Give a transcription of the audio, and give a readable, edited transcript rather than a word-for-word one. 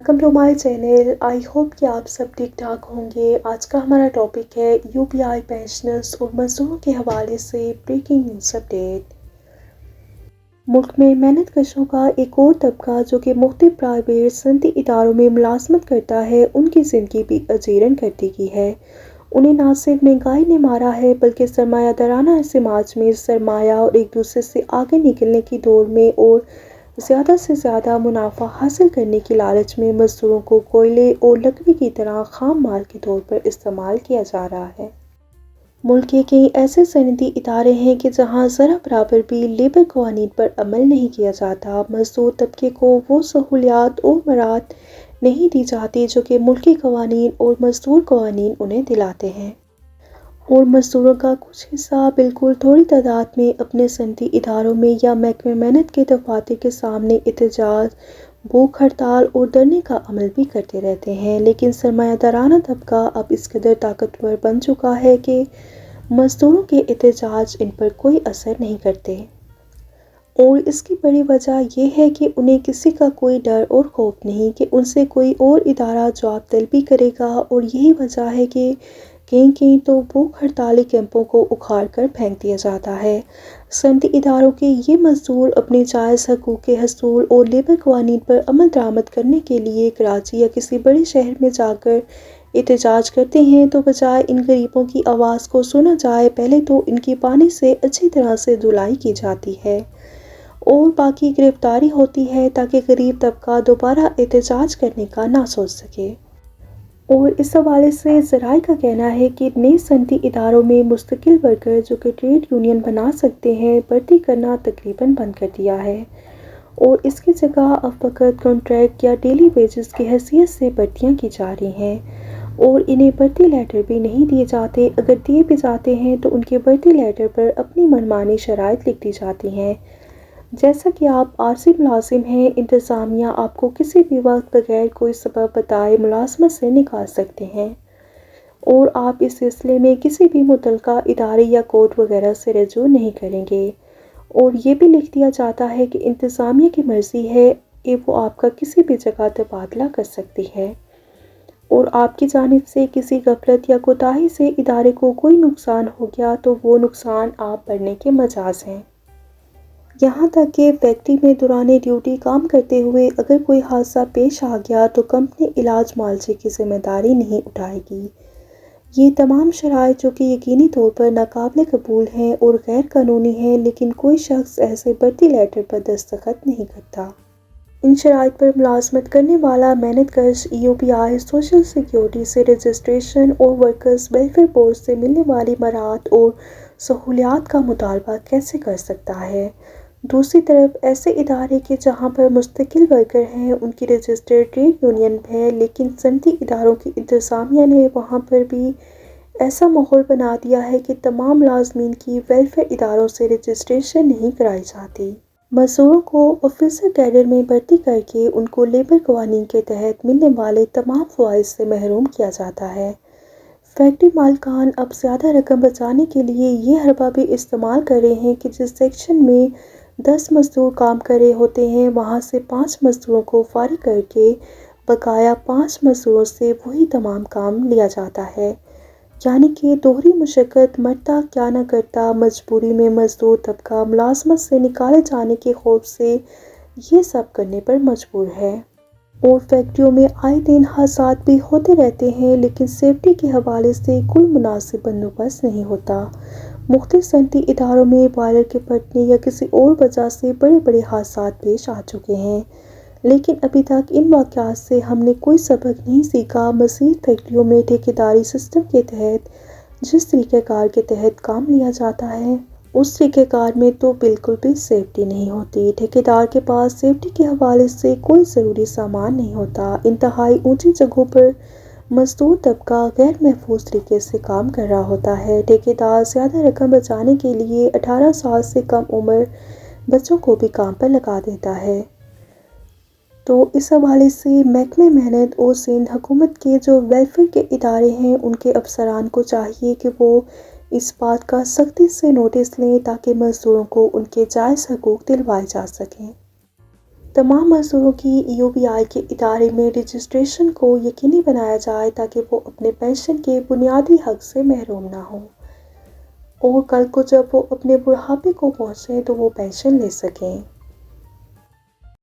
Welcome to my channel. I hope کہ آپ سب ٹھیک ٹھاک ہوں گے. آج کا ہمارا ٹاپک ہے یو پی آئی پینشنرز اور مزدوروں کے حوالے سے بریکنگ نیوز اپڈیٹ. ملک میں محنت کشوں کا ایک اور طبقہ جو کہ مختلف پرائیویٹ صنعتی اداروں میں ملازمت کرتا ہے، ان کی زندگی بھی اجیرن کر دی گئی ہے. انہیں نہ صرف مہنگائی نے مارا ہے بلکہ سرمایہ دارانہ سماج میں سرمایہ اور ایک دوسرے سے آگے نکلنے کی دوڑ میں اور زیادہ سے زیادہ منافع حاصل کرنے کی لالچ میں مزدوروں کو کوئلے اور لکڑی کی طرح خام مال کے طور پر استعمال کیا جا رہا ہے. ملک کے کئی ایسے صنعتی ادارے ہیں کہ جہاں ذرا برابر بھی لیبر قوانین پر عمل نہیں کیا جاتا. مزدور طبقے کو وہ سہولیات اور مراعات نہیں دی جاتی جو کہ ملکی قوانین اور مزدور قوانین انہیں دلاتے ہیں، اور مزدوروں کا کچھ حصہ بالکل تھوڑی تعداد میں اپنے صنعتی اداروں میں یا محکمہ محنت کے دفاتر کے سامنے احتجاج، بھوک ہڑتال اور دھرنے کا عمل بھی کرتے رہتے ہیں. لیکن سرمایہ دارانہ طبقہ اب اس قدر طاقتور بن چکا ہے کہ مزدوروں کے احتجاج ان پر کوئی اثر نہیں کرتے، اور اس کی بڑی وجہ یہ ہے کہ انہیں کسی کا کوئی ڈر اور خوف نہیں کہ ان سے کوئی اور ادارہ جواب طلبی کرے گا. اور یہی وجہ ہے کہ کہیں تو بھوک ہڑتالی کیمپوں کو اکھاڑ کر پھینک دیا جاتا ہے. صنعتی اداروں کے یہ مزدور اپنے جائز حقوق کے حصول اور لیبر قوانین پر عمل درآمد کرنے کے لیے کراچی یا کسی بڑے شہر میں جا کر احتجاج کرتے ہیں، تو بجائے ان غریبوں کی آواز کو سنا جائے پہلے تو ان کی پانی سے اچھی طرح سے دھلائی کی جاتی ہے اور باقی گرفتاری ہوتی ہے تاکہ غریب طبقہ دوبارہ احتجاج کرنے کا نہ سوچ سکے. اور اس حوالے سے ذرائع کا کہنا ہے کہ نئے صنعتی اداروں میں مستقل ورکر جو کہ ٹریڈ یونین بنا سکتے ہیں بھرتی کرنا تقریباً بند کر دیا ہے، اور اس کی جگہ اب فقط کانٹریکٹ یا ڈیلی ویجز کی حیثیت سے بھرتیاں کی جا رہی ہیں، اور انہیں بھرتی لیٹر بھی نہیں دیے جاتے. اگر دیے بھی جاتے ہیں تو ان کے بھرتی لیٹر پر اپنی منمانی شرائط لکھ دی جاتی ہیں، جیسا کہ آپ عارضی ملازم ہیں، انتظامیہ آپ کو کسی بھی وقت بغیر کوئی سبب بتائے ملازمت سے نکال سکتے ہیں، اور آپ اس سلسلے میں کسی بھی متعلقہ ادارے یا کورٹ وغیرہ سے رجوع نہیں کریں گے. اور یہ بھی لکھ دیا جاتا ہے کہ انتظامیہ کی مرضی ہے کہ وہ آپ کا کسی بھی جگہ تبادلہ کر سکتی ہے، اور آپ کی جانب سے کسی غفلت یا کوتاہی سے ادارے کو کوئی نقصان ہو گیا تو وہ نقصان آپ بھرنے کے مجاز ہیں. یہاں تک کہ فیکٹری میں دوران ڈیوٹی کام کرتے ہوئے اگر کوئی حادثہ پیش آ گیا تو کمپنی علاج معالجے کی ذمہ داری نہیں اٹھائے گی. یہ تمام شرائط جو کہ یقینی طور پر ناقابل قبول ہیں اور غیر قانونی ہیں، لیکن کوئی شخص ایسے بھرتی لیٹر پر دستخط نہیں کرتا. ان شرائط پر ملازمت کرنے والا محنت کش یو پی آئی سوشل سیکیورٹی سے رجسٹریشن اور ورکرز ویلفیئر بورڈ سے ملنے والی مراعات اور سہولیات کا مطالبہ کیسے کر سکتا ہے؟ دوسری طرف ایسے ادارے کہ جہاں پر مستقل ورکر ہیں، ان کی رجسٹرڈ ٹریڈ یونین ہے، لیکن صنعتی اداروں کی انتظامیہ نے وہاں پر بھی ایسا ماحول بنا دیا ہے کہ تمام ملازمین کی ویلفیئر اداروں سے رجسٹریشن نہیں کرائی جاتی. مزدوروں کو آفیسر کیڈر میں بھرتی کر کے ان کو لیبر قوانین کے تحت ملنے والے تمام فوائد سے محروم کیا جاتا ہے. فیکٹری مالکان اب زیادہ رقم بچانے کے لیے یہ حربہ بھی استعمال کر رہے ہیں کہ جس سیکشن میں 10 مزدور کام کر رہے ہوتے ہیں وہاں سے 5 مزدوروں کو فارغ کر کے بقایا 5 مزدوروں سے وہی تمام کام لیا جاتا ہے. یعنی کہ دوہری مشقت مرتا کیا نہ کرتا. مجبوری میں مزدور طبقہ ملازمت سے نکالے جانے کے خوف سے یہ سب کرنے پر مجبور ہے. اور فیکٹریوں میں آئے دن حادثات بھی ہوتے رہتے ہیں، لیکن سیفٹی کے حوالے سے کوئی مناسب بندوبست نہیں ہوتا. مختلف صنعتی اداروں میں بوائلر کے پھٹنے یا کسی اور وجہ سے بڑے بڑے حادثات پیش آ چکے ہیں، لیکن ابھی تک ان واقعات سے ہم نے کوئی سبق نہیں سیکھا. مزید فیکٹریوں میں ٹھیکیداری سسٹم کے تحت جس طریقہ کار کے تحت کام لیا جاتا ہے اس طریقہ کار میں تو بالکل بھی سیفٹی نہیں ہوتی. ٹھیکیدار کے پاس سیفٹی کے حوالے سے کوئی ضروری سامان نہیں ہوتا. انتہائی اونچی جگہوں پر مزدور طبقہ غیر محفوظ طریقے سے کام کر رہا ہوتا ہے. ٹھیکیدار زیادہ رقم بچانے کے لیے 18 سال سے کم عمر بچوں کو بھی کام پر لگا دیتا ہے. تو اس حوالے سے محکمہ محنت اور سندھ حکومت کے جو ویلفیئر کے ادارے ہیں ان کے افسران کو چاہیے کہ وہ اس بات کا سختی سے نوٹس لیں تاکہ مزدوروں کو ان کے جائز حقوق دلوائے جا سکیں. تمام مزدوروں کی UBI کے ادارے میں رجسٹریشن کو یقینی بنایا جائے تاکہ وہ اپنے پینشن کے بنیادی حق سے محروم نہ ہوں اور کل کو جب وہ اپنے بڑھاپے کو پہنچیں تو وہ پینشن لے سکیں۔